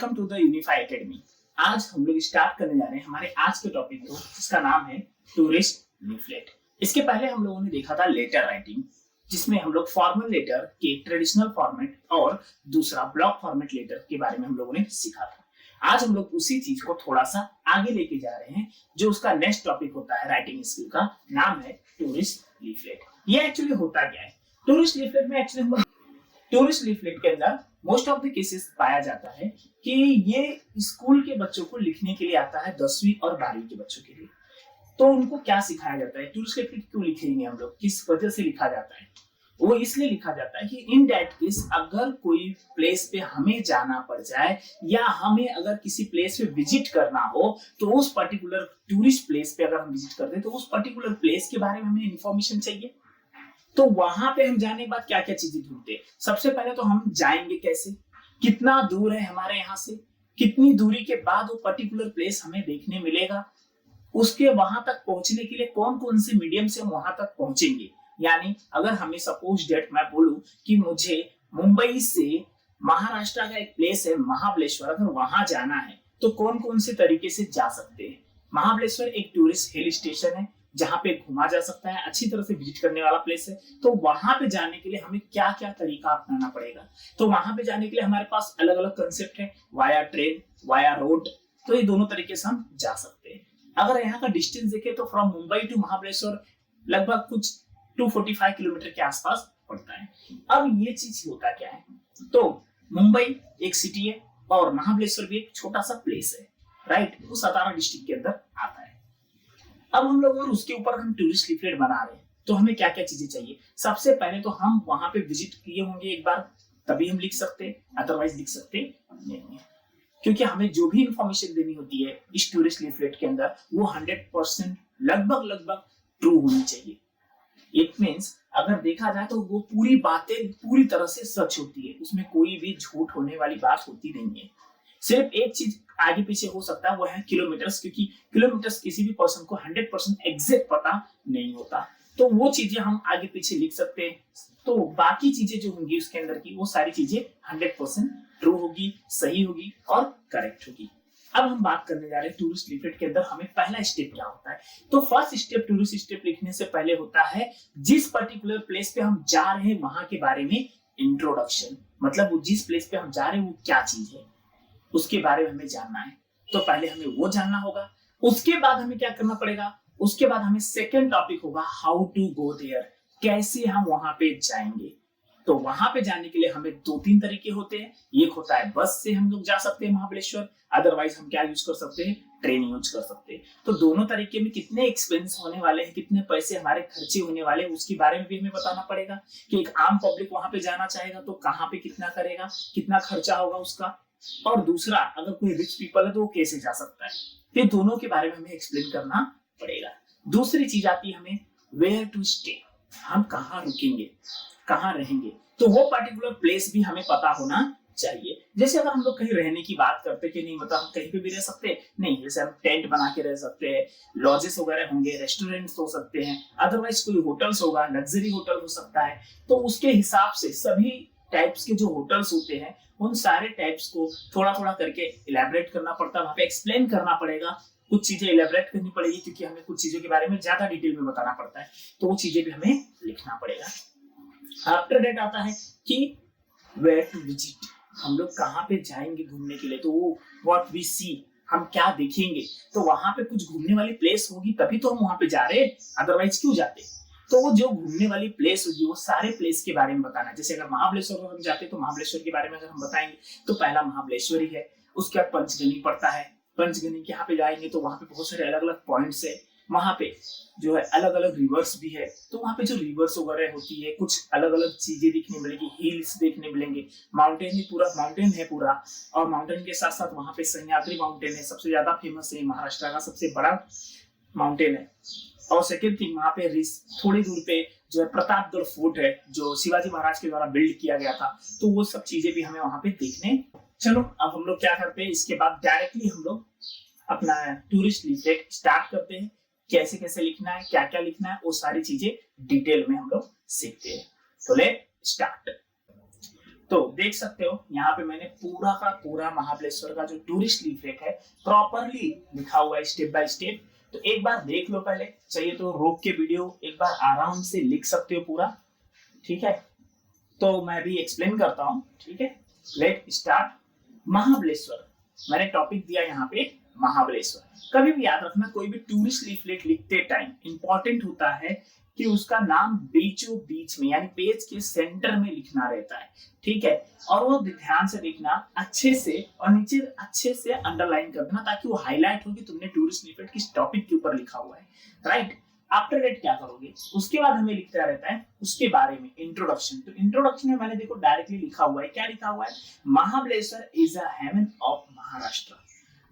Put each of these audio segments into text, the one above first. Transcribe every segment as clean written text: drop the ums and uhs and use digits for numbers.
Welcome to the Unify Academy. आज हम लोग स्टार्ट करने जा रहे हैं हमारे आज के टॉपिक को, जिसका नाम है टूरिस्ट लीफलेट। इसके पहले हम लोगों ने देखा था लेटर राइटिंग, जिसमें हम लोग फॉर्मल लेटर के ट्रेडिशनल फॉर्मेट और दूसरा ब्लॉक फॉर्मेट लेटर के बारे में हम लोगों ने सीखा था। आज हम लोग उसी चीज को थोड़ा सा आगे लेके जा रहे हैं, जो उसका नेक्स्ट टॉपिक होता है राइटिंग स्किल का, नाम है टूरिस्ट लीफलेट। ये एक्चुअली होता क्या है? टूरिस्ट लीफलेट में एक्चुअली टूरिस्ट लीफलेट के अंदर मोस्ट ऑफ द केसेस पाया जाता है कि ये स्कूल के बच्चों को लिखने के लिए आता है, 10वीं और 12वीं के बच्चों के लिए। तो उनको क्या सिखाया जाता है? टूरिस्ट लीफलेट क्यों लिखेंगे हम लोग, किस वजह से लिखा जाता है? वो इसलिए लिखा जाता है कि इन दैट केस अगर कोई प्लेस पे हमें जाना पड़ जाए या हमें अगर किसी प्लेस पे विजिट करना हो, तो उस पर्टिकुलर टूरिस्ट प्लेस पे अगर हम विजिट करते हैं तो उस पर्टिकुलर प्लेस के बारे में हमें इंफॉर्मेशन चाहिए। तो वहां पे हम जाने के बाद क्या क्या चीजें ढूंढते हैं? सबसे पहले तो हम जाएंगे कैसे, कितना दूर है हमारे यहाँ से, कितनी दूरी के बाद वो पर्टिकुलर प्लेस हमें देखने मिलेगा, उसके वहां तक पहुंचने के लिए कौन कौन से मीडियम से हम वहां तक पहुंचेंगे। यानी अगर हमें सपोज डेट मैं बोलूं कि मुझे मुंबई से महाराष्ट्र का एक प्लेस है महाबलेश्वर, अगर वहां जाना है तो कौन कौन से तरीके से जा सकते हैं। महाबलेश्वर एक टूरिस्ट हिल स्टेशन है जहां पे घूमा जा सकता है, अच्छी तरह से विजिट करने वाला प्लेस है। तो वहां पे जाने के लिए हमें क्या क्या तरीका अपनाना पड़ेगा? तो वहां पे जाने के लिए हमारे पास अलग अलग कंसेप्ट है, वाया ट्रेन, वाया रोड। तो ये दोनों तरीके से हम जा सकते हैं। अगर यहाँ का डिस्टेंस देखें तो फ्रॉम मुंबई टू महाबलेश्वर लगभग कुछ 245 किलोमीटर के आसपास पड़ता है। अब ये चीज होता क्या है, तो मुंबई एक सिटी है और महाबलेश्वर भी एक छोटा सा प्लेस है, राइट? वो सतारा डिस्ट्रिक्ट के अंदर आता है। अब हम लोग उसके ऊपर हम टूरिस्ट लीफलेट बना रहे हैं, तो हमें क्या क्या चीजें चाहिए? सबसे पहले तो हम वहां पे विजिट किए होंगे एक बार, तभी हम लिख सकते हैं, अदरवाइज लिख सकते नहीं है। क्योंकि हमें जो भी इंफॉर्मेशन देनी होती है इस टूरिस्ट लीफलेट के अंदर, वो 100% लगभग ट्रू होनी चाहिए। इट मीन्स अगर देखा जाए तो वो पूरी बातें पूरी तरह से सच होती है, उसमें कोई भी झूठ होने वाली बात होती नहीं है। सिर्फ एक चीज आगे पीछे हो सकता है, वो है किलोमीटर्स, क्योंकि किलोमीटर्स किसी भी पर्सन को 100% एग्जैक्ट पता नहीं होता। तो वो चीजें हम आगे पीछे लिख सकते हैं। तो बाकी चीजें जो होंगी उसके अंदर की, वो सारी चीजें 100% ट्रू होगी, सही होगी और करेक्ट होगी। अब हम बात करने जा रहे हैं टूरिस्ट लीफलेट के अंदर हमें पहला स्टेप क्या होता है। तो फर्स्ट स्टेप टूरिस्ट स्टेप लिखने से पहले होता है जिस पर्टिकुलर प्लेस पे हम जा रहे हैं वहां के बारे में इंट्रोडक्शन। मतलब वो जिस प्लेस पे हम जा रहे हैं वो क्या चीज है, उसके बारे में हमें जानना है। तो पहले हमें वो जानना होगा। उसके बाद हमें क्या करना पड़ेगा? उसके बाद हमें सेकंड टॉपिक होगा हाउ टू गो देयर, कैसे हम वहां पे जाएंगे। तो वहां पे जाने के लिए हमें 2-3 तरीके होते हैं। एक होता है बस से हम लोग जा सकते हैं महाबलेश्वर, अदरवाइज हम क्या यूज कर सकते हैं, ट्रेन यूज कर सकते हैं। तो दोनों तरीके में कितने एक्सपेंस होने वाले हैं, कितने पैसे हमारे खर्चे होने वाले हैं, उसके बारे में भी हमें बताना पड़ेगा कि एक आम पब्लिक वहां पे जाना चाहेगा तो कहाँ पे कितना करेगा, कितना खर्चा होगा उसका। और दूसरा, अगर कोई रिच पीपल है तो वो कैसे जा सकता है। ये दोनों के बारे में हमें एक्सप्लेन करना पड़ेगा। दूसरी चीज आती है हमें वेयर टू स्टे, हम कहाँ रुकेंगे, कहाँ रहेंगे। तो वो पर्टिकुलर प्लेस भी हमें पता होना चाहिए। जैसे अगर हम लोग कहीं रहने की बात करते कि नहीं, मतलब हम कहीं पे भी रह सकते हैं नहीं, जैसे हम टेंट बना के रह सकते हैं, लॉजेस वगैरह होंगे, रेस्टोरेंट्स हो सकते हैं, अदरवाइज कोई होटल्स होगा, लग्जरी होटल हो सकता है। तो उसके हिसाब से सभी टाइप्स के जो होटल्स होते हैं उन सारे टाइप्स को थोड़ा थोड़ा करके इलेबोरेट करना पड़ता है, वहां पे एक्सप्लेन करना पड़ेगा, कुछ चीजें इलेबोरेट करनी पड़ेगी, क्योंकि हमें कुछ चीजों के बारे में ज्यादा डिटेल में बताना पड़ता है। तो वो चीजें भी हमें लिखना पड़ेगा। आफ्टर दैट आता है कि वेयर टू विजिट, हम लोग कहाँ पे जाएंगे घूमने के लिए। तो वो व्हाट वी सी, हम क्या देखेंगे। तो वहां पे कुछ घूमने वाली प्लेस होगी तभी तो हम वहां पे जा रहे हैं, अदरवाइज क्यों जाते। तो वो जो घूमने वाली प्लेस होगी वो सारे प्लेस के बारे में बताना है। जैसे अगर महाबलेश्वर में हम जाते तो महाबलेश्वर के बारे में अगर हम बताएंगे तो पहला महाबलेश्वर ही है, उसके बाद पंचगनी पड़ता है। पंचगनी के यहाँ पे जाएंगे तो वहां पे बहुत सारे अलग अलग पॉइंट्स है, वहां पे जो है अलग अलग रिवर्स भी है। तो वहां पे जो रिवर्स वगैरह होती है, कुछ अलग अलग चीजें देखने मिलेगी, हिल्स देखने मिलेंगे, माउंटेन ही पूरा माउंटेन है पूरा। और माउंटेन के साथ साथ वहां पे सह्याद्री माउंटेन है, सबसे ज्यादा फेमस है, महाराष्ट्र का सबसे बड़ा माउंटेन है। और सेकेंड थिंग, वहां पे थोड़ी दूर पे जो है प्रतापगढ़ फोर्ट है, जो शिवाजी महाराज के द्वारा बिल्ड किया गया था। तो वो सब चीजें भी हमें वहां पे देखने। चलो अब हम लोग क्या करते हैं, इसके बाद डायरेक्टली हम लोग अपना टूरिस्ट लीफलेट स्टार्ट करते हैं। कैसे कैसे लिखना है, क्या क्या लिखना है, वो सारी चीजें डिटेल में हम लोग सीखते हैं। तो लेट स्टार्ट। तो देख सकते हो यहाँ पे मैंने पूरा का पूरा महाबलेश्वर का जो टूरिस्ट लीफलेट है प्रॉपरली लिखा हुआ है स्टेप बाय स्टेप। तो एक बार देख लो, पहले चाहिए तो रोक के वीडियो एक बार आराम से लिख सकते हो पूरा, ठीक है। तो मैं भी एक्सप्लेन करता हूँ, ठीक है। Let start. महाबलेश्वर, मैंने टॉपिक दिया यहाँ पे महाबलेश्वर। कभी भी याद रखना, कोई भी टूरिस्ट लीफलेट लिखते टाइम इंपॉर्टेंट होता है कि उसका नाम बीचों बीच में यानी पेज के सेंटर में लिखना रहता है, ठीक है। और वो ध्यान से देखना अच्छे से, और नीचे अच्छे से अंडरलाइन कर देना ताकि वो हाईलाइट हो कि तुमने टूरिस्ट लीफलेट किस टॉपिक के ऊपर लिखा हुआ है, राइट। आफ्टर दैट क्या करोगे, उसके बाद हमें लिखना रहता है उसके बारे में इंट्रोडक्शन। तो इंट्रोडक्शन में मैंने देखो डायरेक्टली लिखा हुआ है, क्या लिखा हुआ है, Mahabaleshwar is a heaven of Maharashtra.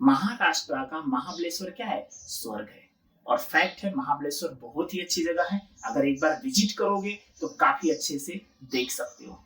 Maharashtra का महाबलेश्वर क्या है, स्वर्ग है। और फैक्ट है, महाबलेश्वर बहुत ही अच्छी जगह है, अगर एक बार विजिट करोगे तो काफी अच्छे से देख सकते हो।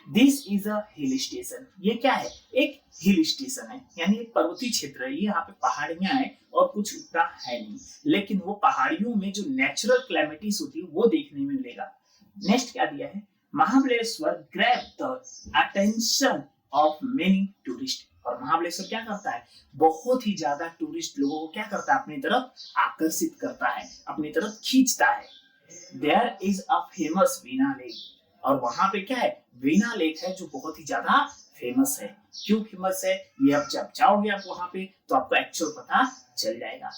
This is a hill station, ये क्या है, एक हिल स्टेशन है, यानी एक पर्वतीय क्षेत्र है। ये यहाँ पे पहाड़ियां हैं और कुछ उतना है नहीं, लेकिन वो पहाड़ियों में जो नेचुरल क्लैमिटीज होती है वो देखने में मिलेगा। नेक्स्ट क्या दिया है, Mahabaleshwar grab the attention of many tourist. और महाबलेश्वर क्या करता है, बहुत ही ज्यादा टूरिस्ट लोगों को क्या करता है, अपनी तरफ आकर्षित करता है, अपनी तरफ खींचता है। There is a famous Venna lake, और वहां पे क्या है, वीना लेक है जो बहुत ही ज्यादा फेमस है। क्यों फेमस है, ये अब जब जाओगे आप वहां पे तो आपको एक्चुअल पता चल जाएगा,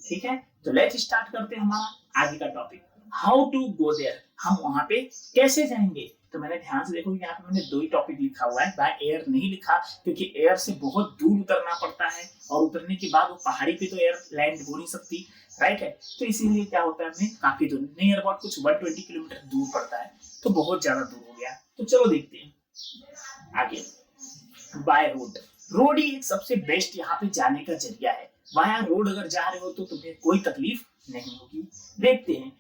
ठीक है। तो लेट्स स्टार्ट करते हैं हमारा आगे का topic, how to go there. हम वहां पे कैसे जाएंगे, तो मैंने ध्यान से देखो यहाँ पे मैंने दो ही टॉपिक लिखा हुआ है, बाय एयर नहीं लिखा क्योंकि एयर से बहुत दूर उतरना पड़ता है और उतरने के बाद वो पहाड़ी पे तो एयर लैंड हो नहीं सकती, राइट है। तो इसीलिए क्या होता है, हमें काफी दूर, नियर अबाउट कुछ 120 किलोमीटर दूर पड़ता है, तो बहुत ज्यादा दूर हो गया। तो चलो देखते हैं आगे। बाय रोड, रोड ही एक सबसे बेस्ट यहाँ पे जाने का जरिया है। वाया रोड अगर जा रहे हो तो तुम्हें कोई तकलीफ नहीं होगी। देखते हैं,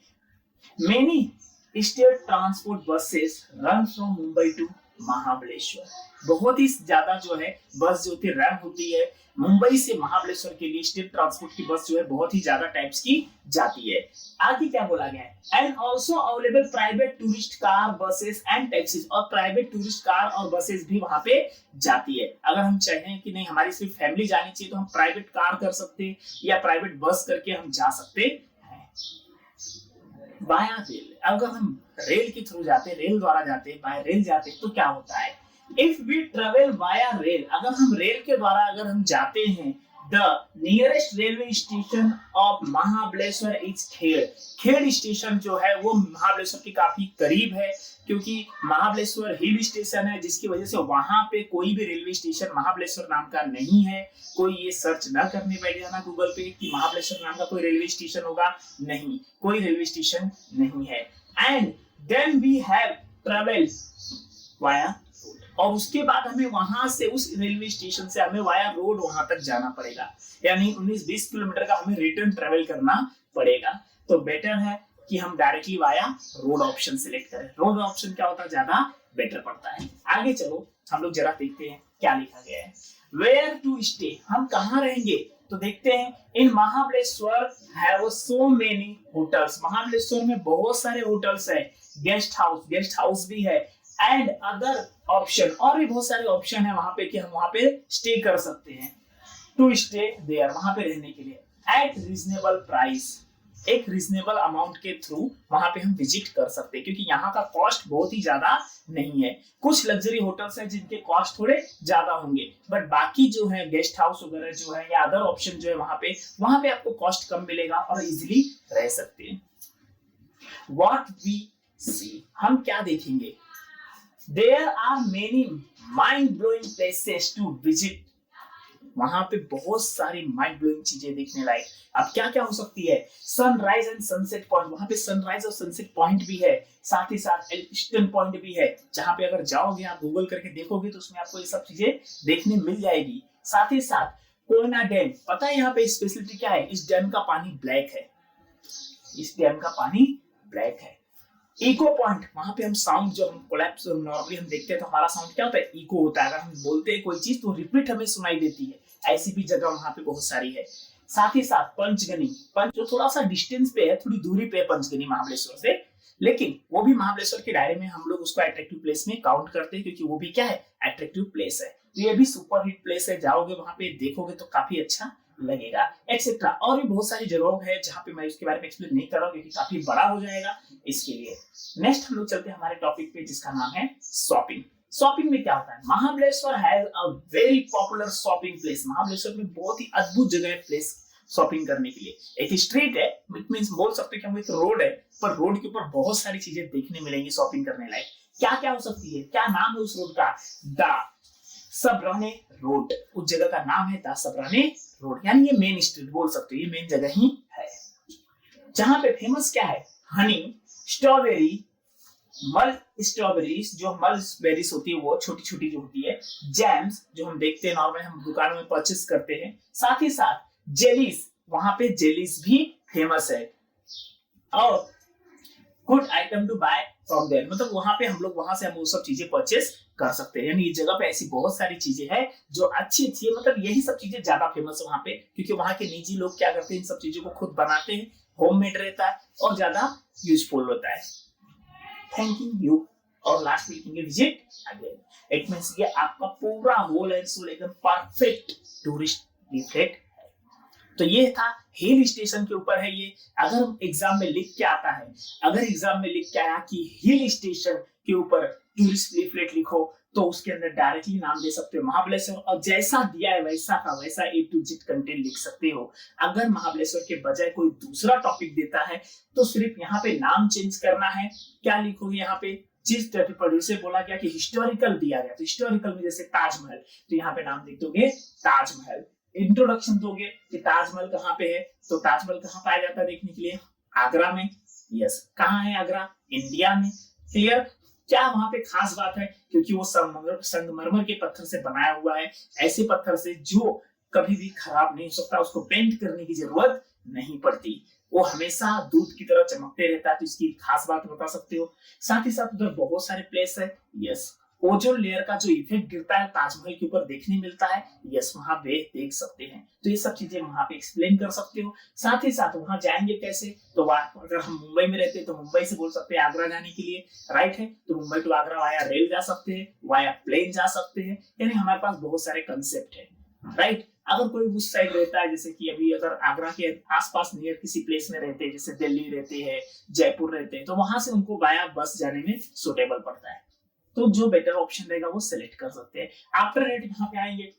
many state transport buses run from Mumbai to Mahabaleshwar. बहुत ही ज्यादा जो है बस जो होती है रन होती है मुंबई से महाबलेश्वर के लिए। स्टेट ट्रांसपोर्ट की बस जो है बहुत ही ज्यादा टाइप्स की जाती है। आगे क्या बोला गया है, and also available private tourist car buses and taxis. और प्राइवेट टूरिस्ट कार और बसेस भी वहां पे जाती है। अगर हम चाहें कि नहीं हमारी सिर्फ फैमिली जानी चाहिए तो हम प्राइवेट कार कर सकते हैं या प्राइवेट बस करके हम जा सकते हैं। बाया रेल, अगर हम रेल के थ्रू जाते, रेल द्वारा जाते, बाय रेल जाते तो क्या होता है, if we travel via rail, अगर हम रेल के द्वारा अगर हम जाते हैं, the nearest railway station of Mahabaleshwar is Khed. Khed station जो है वो महाबलेश्वर के काफी करीब है, क्योंकि महाबलेश्वर हिल स्टेशन है जिसकी वजह से वहां पे कोई भी रेलवे स्टेशन महाबलेश्वर नाम का नहीं है। कोई ये सर्च ना करने बैठ जाना गूगल पे कि महाबलेश्वर नाम का कोई रेलवे स्टेशन होगा, नहीं, कोई रेलवे स्टेशन नहीं है। And then we have travel via, और उसके बाद हमें वहां से उस रेलवे स्टेशन से हमें वाया रोड वहां तक जाना पड़ेगा, यानी 19-20 किलोमीटर का हमें रिटर्न ट्रेवल करना पड़ेगा। तो बेटर है कि हम directly via road option select करें। रोड ऑप्शन क्या होता है, ज्यादा बेटर पड़ता है। आगे चलो हम लोग जरा देखते हैं क्या लिखा गया है। वेयर टू स्टे, हम कहाँ रहेंगे, तो देखते हैं, in Mahabaleshwar have so many hotels. Mahabaleshwar में बहुत सारे होटल्स है, गेस्ट हाउस भी है, एंड अदर ऑप्शन, और भी बहुत सारे ऑप्शन है वहां पे कि हम वहां पे स्टे कर सकते हैं। टू स्टे देयर, वहां पे रहने के लिए, एट रीजनेबल प्राइस, एक रीजनेबल अमाउंट के थ्रू वहां पे हम विजिट कर सकते हैं, क्योंकि यहाँ का कॉस्ट बहुत ही ज्यादा नहीं है। कुछ लग्जरी होटल्स हैं जिनके कॉस्ट थोड़े ज्यादा होंगे, बट बाकी जो है गेस्ट हाउस वगैरह जो है या अदर ऑप्शन जो है वहां पे आपको कॉस्ट कम मिलेगा और इजिली रह सकते हैं। व्हाट वी सी, हम क्या देखेंगे, There are many mind-blowing places to visit. वहां पे बहुत सारी माइंड ब्लोइंग चीजें देखने लायक। अब क्या क्या हो सकती है, सनराइज एंड सनसेट पॉइंट, वहां पे सनराइज और सनसेट पॉइंट भी है, साथ ही साथ ईस्टर्न पॉइंट भी है, जहां पे अगर जाओगे आप गूगल करके देखोगे तो उसमें आपको ये सब चीजें देखने मिल जाएगी। साथ ही साथ कोयना डैम, पता है यहाँ पे स्पेशलिटी क्या है, इस डैम का पानी ब्लैक है, इस डैम का पानी ब्लैक है। इको पॉइंट, वहां पे हम साउंड जो हम कोलैप्स नॉर्मली हम देखते हैं तो हमारा साउंड क्या होता है, इको होता है। अगर हम बोलते हैं कोई चीज तो रिपीट हमें सुनाई देती है, ऐसी भी जगह वहां पे बहुत सारी है। साथ ही साथ पंचगनी, जो थोड़ा सा डिस्टेंस पे है, थोड़ी दूरी पे है पंचगनी महाबलेश्वर से, लेकिन वो भी महाबलेश्वर के दायरे में हम लोग उसको अट्रैक्टिव प्लेस में काउंट करते हैं, क्योंकि वो भी क्या है, अट्रैक्टिव प्लेस है। तो ये भी सुपर हिट प्लेस है, जाओगे वहां पे देखोगे तो काफी अच्छा लगेगा एक्सेट्रा। और भी बहुत सारी जगह है जहाँ पे मैं उसके बारे में एक्सप्लेन नहीं कर रहा हूँ क्योंकि काफी बड़ा हो जाएगा इसके लिए। नेक्स्ट हम लोग चलते हैं हमारे टॉपिक पे जिसका नाम है शॉपिंग। शॉपिंग में क्या होता है, Mahabaleshwar has a very popular shopping place. Mahabaleshwar में बहुत ही अद्भुत जगह है प्लेस शॉपिंग करने के लिए। एक स्ट्रीट है, इट मींस बोल सकते हैं कि हम एक रोड है, पर रोड के ऊपर बहुत सारी चीजें देखने मिलेंगी शॉपिंग करने लायक। क्या क्या हो सकती है, क्या नाम है उस रोड का, द सबराने रोड। उस जगह का नाम है द सबराने रोड, यानी ये मेन स्ट्रीट बोल सकते हो, ये मेन जगह ही है। जहां पे फेमस क्या है, हनी, स्ट्रॉबेरी, मल स्ट्रॉबेरीज, जो मल बेरीज होती है वो छोटी छोटी जो होती है, जैम्स जो हम देखते हैं नॉर्मल हम दुकानों में परचेस करते हैं, साथ ही साथ जेलीज, वहां पे जेलीज भी फेमस है। और good item to buy from there, मतलब वहां पे हम लोग वहां से हम वो सब चीजें परचेस कर सकते हैं। यानी इस जगह पे ऐसी बहुत सारी चीजें हैं जो अच्छी अच्छी है, मतलब यही सब चीजें ज्यादा फेमस है वहां पे, क्योंकि वहां के निजी लोग क्या करते हैं, इन सब चीजों को खुद बनाते हैं, होममेड रहता है और ज्यादा यूजफुल होता है। थैंकिंग यू और last week visit again, it means ये आपका पूरा होल एंड सोल एकदम परफेक्ट टूरिस्ट लीफलेट। तो ये था हिल स्टेशन के ऊपर है ये। अगर हम एग्जाम में लिख के आता है, अगर एग्जाम में लिख के आया कि हिल स्टेशन के ऊपर टूरिस्ट लीफलेट लिखो, तो उसके अंदर डायरेक्टली नाम दे सकते हो महाबलेश्वर, और जैसा दिया है वैसा का वैसा A to Z कंटेंट लिख सकते हो। अगर महाबलेश्वर के बजाय कोई दूसरा टॉपिक देता है तो सिर्फ यहाँ पे नाम चेंज करना है। क्या लिखोगे यहाँ पे, जिस प्रोड्यूसर बोला गया कि हिस्टोरिकल दिया गया, तो हिस्टोरिकल में जैसे ताजमहल, तो यहाँ पे नाम लिख दोगे ताजमहल। इंट्रोडक्शन दोगे कि ताजमहल कहाँ पे है, तो ताजमहल कहाँ पाया जाता है देखने के लिए, आगरा में। यस, कहाँ है आगरा, इंडिया में। क्लियर, क्या वहां पे खास बात है, क्योंकि वो संगमरमर के पत्थर से बनाया हुआ है, ऐसे पत्थर से जो कभी भी खराब नहीं हो सकता, उसको पेंट करने की जरूरत नहीं पड़ती, वो हमेशा दूध की तरह चमकते रहता है। तो इसकी खास बात बता सकते हो। साथ ही साथ उधर बहुत सारे प्लेस है। यस, ओजोन लेयर का जो इफेक्ट गिरता है ताजमहल के ऊपर देखने मिलता है, यस वहां पे देख सकते हैं। तो ये सब चीजें वहां पे एक्सप्लेन कर सकते हो। साथ ही साथ वहां जाएंगे कैसे, तो अगर हम मुंबई में रहते हैं तो मुंबई से बोल सकते हैं आगरा जाने के लिए, राइट है, तो Mumbai to Agra via rail जा सकते हैं, वाया प्लेन जा सकते हैं। यानी हमारे पास बहुत सारे कंसेप्ट है, राइट। अगर कोई उस साइड रहता है, जैसे कि अभी अगर आगरा के आसपास नियर किसी प्लेस में रहते हैं, जैसे दिल्ली रहते हैं, जयपुर रहते हैं, तो वहां से उनको वाया बस जाने में सुटेबल पड़ता है, तो जो बेटर ऑप्शन रहेगा वो सिलेक्ट कर सकते हैं। आफ्टर रेट यहाँ पे आएंगे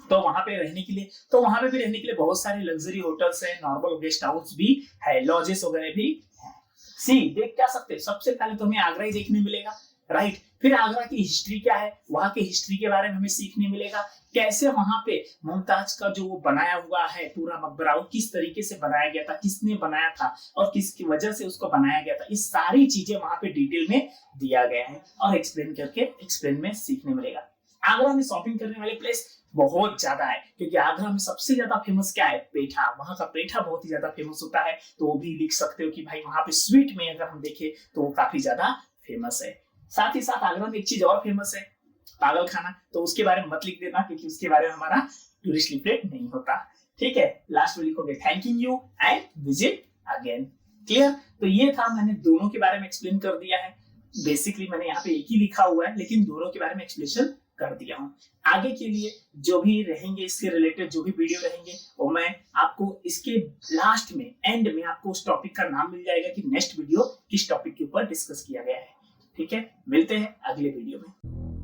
तो वहां पे रहने के लिए, तो वहां पे भी रहने के लिए बहुत सारे लग्जरी होटल्स हैं, नॉर्मल गेस्ट हाउस भी है, लॉजेस वगैरह भी है। सी देख क्या सकते हैं, सबसे पहले तो हमें आगरा ही देखने मिलेगा, राइट। फिर आगरा की हिस्ट्री क्या है, वहां की हिस्ट्री के बारे में हमें सीखने मिलेगा, कैसे वहां पे मुमताज का जो वो बनाया हुआ है पूरा मकबरा, वो किस तरीके से बनाया गया था, किसने बनाया था और किसकी वजह से उसको बनाया गया था, ये सारी चीजें वहां पे डिटेल में दिया गया है और एक्सप्लेन करके एक्सप्लेन में सीखने मिलेगा। आगरा में शॉपिंग करने वाले प्लेस बहुत ज्यादा है, क्योंकि आगरा में सबसे ज्यादा फेमस क्या है, पेठा। वहां का पेठा बहुत ही ज्यादा फेमस होता है, तो वो भी लिख सकते हो कि भाई वहां पे स्वीट में अगर हम देखें तो वो काफी ज्यादा फेमस है। साथ ही साथ आगरा में एक चीज और फेमस है, पागल खाना, तो उसके बारे में मत लिख देना क्योंकि उसके बारे में हमारा टूरिस्ट लीफलेट नहीं होता, ठीक है। लास्ट में लिखोगे thanking you and visit again. Clear, तो ये था, मैंने दोनों के बारे में एक्सप्लेन कर दिया है। बेसिकली मैंने यहाँ पे एक ही लिखा हुआ है लेकिन दोनों के बारे में एक्सप्लेनेशन कर दिया हूँ। आगे के लिए जो भी रहेंगे इससे रिलेटेड जो भी वीडियो रहेंगे वो मैं आपको इसके लास्ट में एंड में आपको उस टॉपिक का नाम मिल जाएगा कि नेक्स्ट वीडियो किस टॉपिक के ऊपर डिस्कस किया गया है, ठीक है। मिलते हैं अगले वीडियो में।